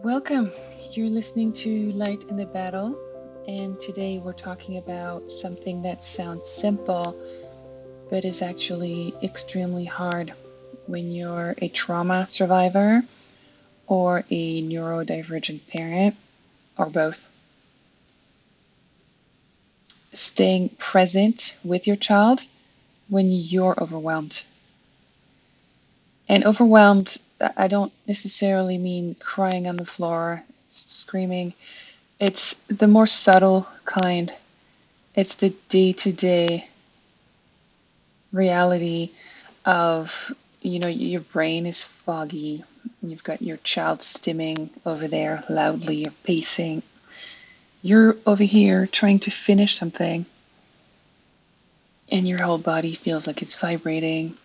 Welcome. You're listening to Light in the Battle, and today we're talking about something that sounds simple but is actually extremely hard when you're a trauma survivor or a neurodivergent parent or both. Staying present with your child when you're overwhelmed. And overwhelmed, I don't necessarily mean crying on the floor, screaming. It's the more subtle kind. It's the day-to-day reality of, your brain is foggy. You've got your child stimming over there loudly, you're pacing. You're over here trying to finish something, and your whole body feels like it's vibrating.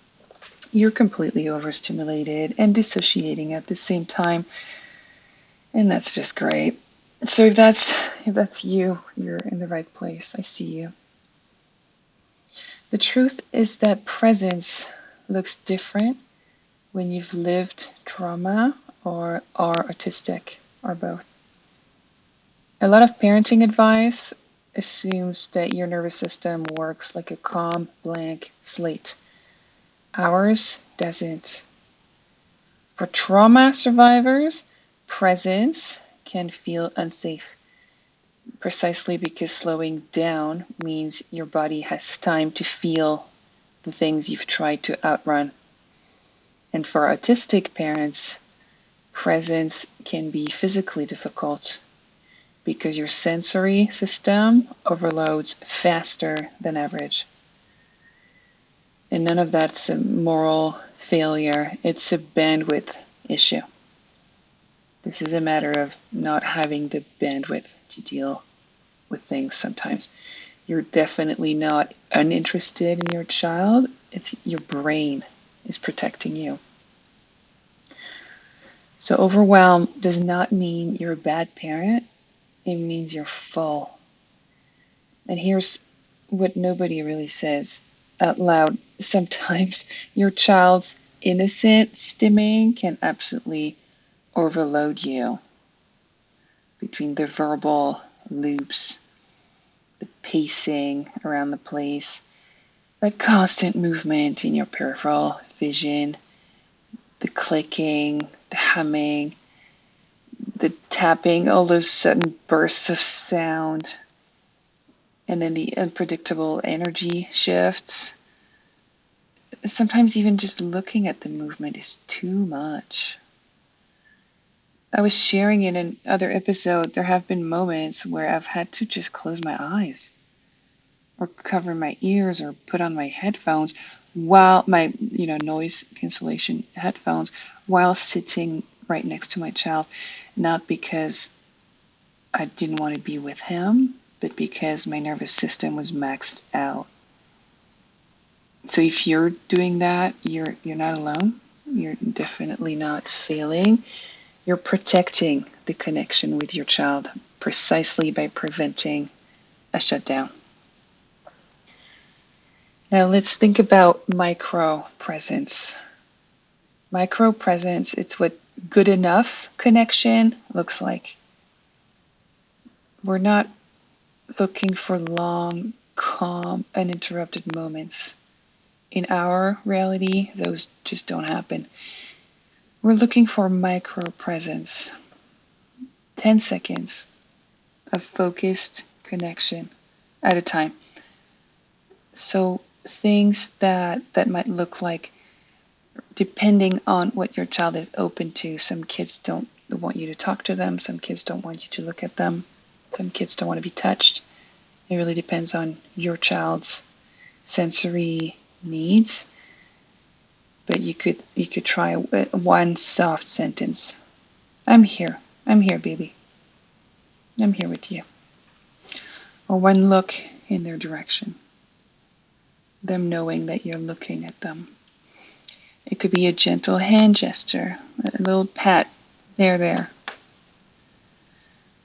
You're completely overstimulated and dissociating at the same time, and that's just great. So if that's you, you're in the right place. I see you. The truth is that presence looks different when you've lived trauma or are autistic or both. A lot of parenting advice assumes that your nervous system works like a calm, blank slate. Ours doesn't. For trauma survivors, presence can feel unsafe, precisely because slowing down means your body has time to feel the things you've tried to outrun. And for autistic parents, presence can be physically difficult because your sensory system overloads faster than average. And none of that's a moral failure, it's a bandwidth issue. This is a matter of not having the bandwidth to deal with things sometimes. You're definitely not uninterested in your child, it's your brain is protecting you. So overwhelm does not mean you're a bad parent, it means you're full. And here's what nobody really says out loud. Sometimes your child's innocent stimming can absolutely overload you between the verbal loops, the pacing around the place, that constant movement in your peripheral vision, the clicking, the humming, the tapping, all those sudden bursts of sound, and then the unpredictable energy shifts. Sometimes even just looking at the movement is too much. I was sharing in another episode, there have been moments where I've had to just close my eyes or cover my ears or put on my headphones while my, noise cancellation headphones while sitting right next to my child, not because I didn't want to be with him, but because my nervous system was maxed out. So if you're doing that, you're not alone. You're definitely not failing. You're protecting the connection with your child precisely by preventing a shutdown. Now let's think about micro presence. Micro presence, it's what good enough connection looks like. We're not looking for long, calm, uninterrupted moments. In our reality, those just don't happen. We're looking for micro presence. 10 seconds of focused connection at a time. So things that might look like, depending on what your child is open to, some kids don't want you to talk to them, some kids don't want you to look at them, some kids don't want to be touched. It really depends on your child's sensory needs. But you could try one soft sentence. I'm here, baby. I'm here with you. Or one look in their direction. Them knowing that you're looking at them. It could be a gentle hand gesture, a little pat, there.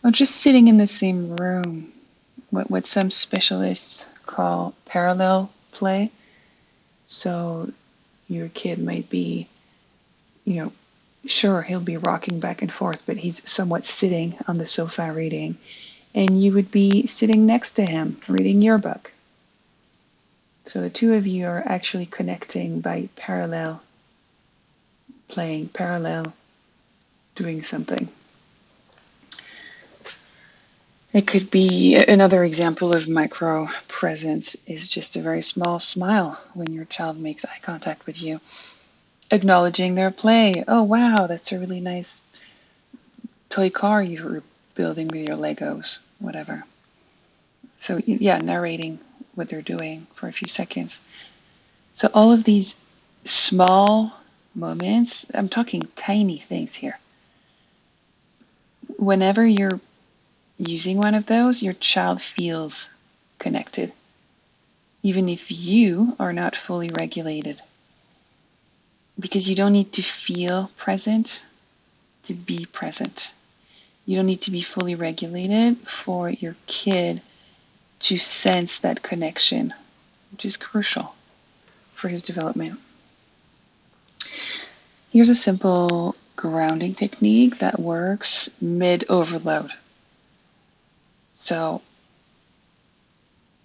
Or just sitting in the same room, what some specialists call parallel play. So your kid might be, Sure, he'll be rocking back and forth, but he's somewhat sitting on the sofa reading, and you would be sitting next to him reading your book. So the two of you are actually connecting by parallel playing, parallel doing something. It could be another example of micro presence is just a very small smile when your child makes eye contact with you, acknowledging their play. Oh, wow, that's a really nice toy car you were building with your Legos, whatever. So, yeah, narrating what they're doing for a few seconds. So, all of these small moments, I'm talking tiny things here. Whenever you're using one of those, your child feels connected, even if you are not fully regulated. Because you don't need to feel present to be present. You don't need to be fully regulated for your kid to sense that connection, which is crucial for his development. Here's a simple grounding technique that works mid-overload. So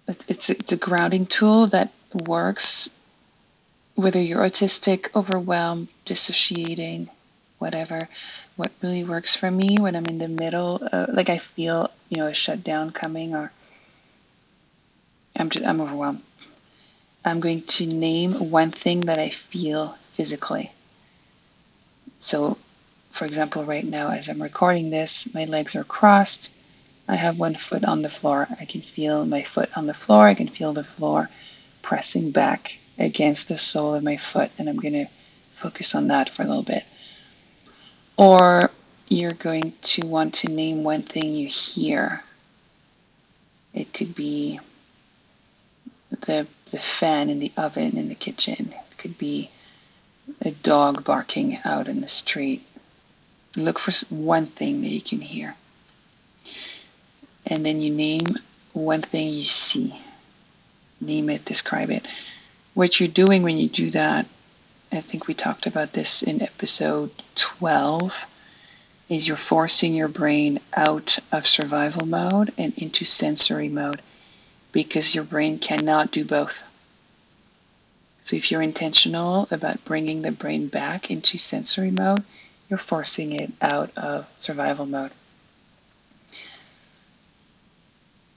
it's a grounding tool that works whether you're autistic, overwhelmed, dissociating, whatever. What really works for me when I'm in the middle, like I feel, a shutdown coming, or I'm overwhelmed. I'm going to name one thing that I feel physically. So, for example, right now as I'm recording this, my legs are crossed. I have one foot on the floor. I can feel my foot on the floor. I can feel the floor pressing back against the sole of my foot, and I'm going to focus on that for a little bit. Or you're going to want to name one thing you hear. It could be the fan in the oven in the kitchen. It could be a dog barking out in the street. Look for one thing that you can hear. And then you name one thing you see. Name it, describe it. What you're doing when you do that, I think we talked about this in episode 12, is you're forcing your brain out of survival mode and into sensory mode, because your brain cannot do both. So if you're intentional about bringing the brain back into sensory mode, you're forcing it out of survival mode.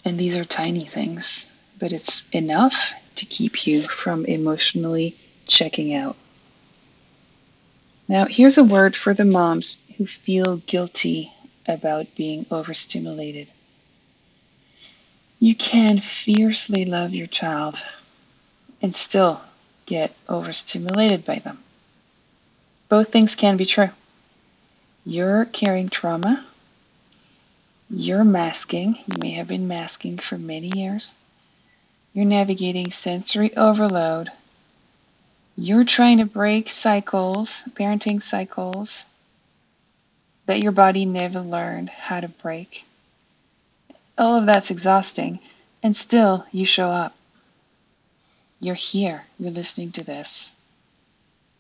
And these are tiny things, but it's enough to keep you from emotionally checking out. Now, here's a word for the moms who feel guilty about being overstimulated. You can fiercely love your child and still get overstimulated by them. Both things can be true. You're carrying trauma. You're masking. You may have been masking for many years. You're navigating sensory overload. You're trying to break cycles, parenting cycles, that your body never learned how to break. All of that's exhausting, and still you show up. You're here. You're listening to this.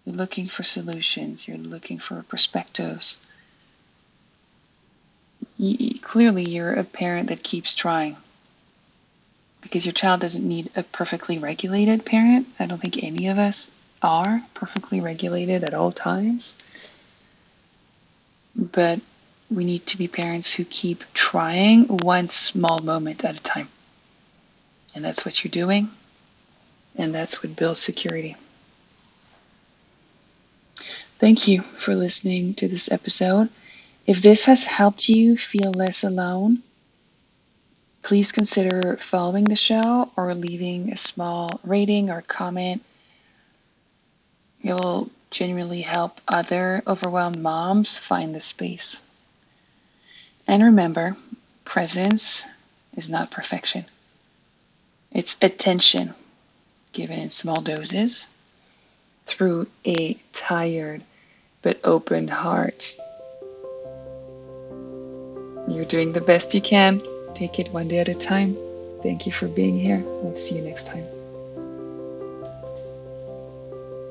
You're looking for solutions. You're looking for perspectives. Clearly, you're a parent that keeps trying, because your child doesn't need a perfectly regulated parent. I don't think any of us are perfectly regulated at all times. But we need to be parents who keep trying one small moment at a time. And that's what you're doing. And that's what builds security. Thank you for listening to this episode. If this has helped you feel less alone, please consider following the show or leaving a small rating or comment. It will genuinely help other overwhelmed moms find the space. And remember, presence is not perfection. It's attention given in small doses through a tired but open heart. You're doing the best you can. Take it one day at a time. Thank you for being here. We'll see you next time.